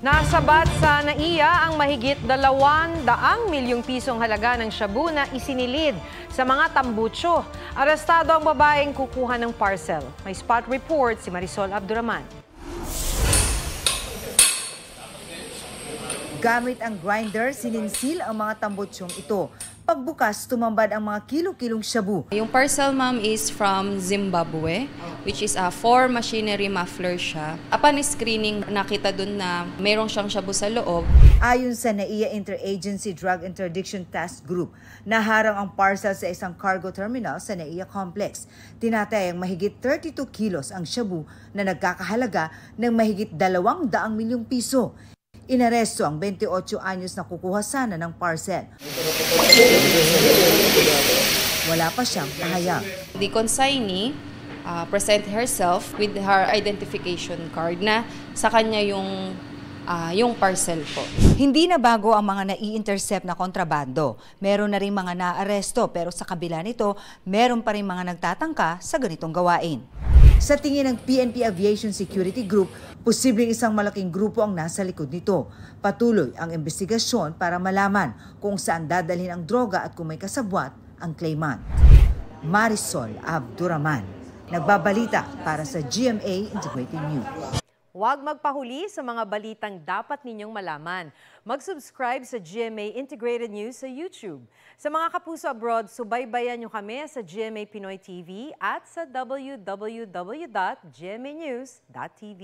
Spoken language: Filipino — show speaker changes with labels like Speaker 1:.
Speaker 1: Nasabat sa NAIA ang mahigit 200 milyong pisong halaga ng shabu na isinilid sa mga tambutso. Arestado ang babaeng kukuha ng parcel. May spot report si Marisol Abduraman.
Speaker 2: Gamit ang grinder, sininsil ang mga tambutsyong ito. Pagbukas, tumambad ang mga kilo-kilong shabu.
Speaker 3: Yung parcel, ma'am, is from Zimbabwe, which is a 4 machinery muffler siya. Upon screening, nakita dun na mayroong siyang shabu sa loob.
Speaker 2: Ayon sa NAIA Interagency Drug Interdiction Task Group, naharang ang parcel sa isang cargo terminal sa NAIA Complex. Tinatayang mahigit 32 kilos ang shabu na nagkakahalaga ng mahigit 200 milyong piso. Inaresto ang 28 anyos na kukuha sana ng parcel. Wala pa siyang pahayag.
Speaker 3: The consignee present herself with her identification card na sa kanya yung parcel po.
Speaker 2: Hindi na bago ang mga nai-intercept na kontrabando. Meron na rin mga naaresto pero sa kabila nito, meron pa rin mga nagtatangka sa ganitong gawain. Sa tingin ng PNP Aviation Security Group, posibleng isang malaking grupo ang nasa likod nito. Patuloy ang investigasyon para malaman kung saan dadalhin ang droga at kung may kasabwat ang claimant. Marisol Abduraman, nagbabalita para sa GMA Integrated News.
Speaker 1: Huwag magpahuli sa mga balitang dapat ninyong malaman. Mag-subscribe sa GMA Integrated News sa YouTube. Sa mga kapuso abroad, subaybayan nyo kami sa GMA Pinoy TV at sa www.gmanews.tv.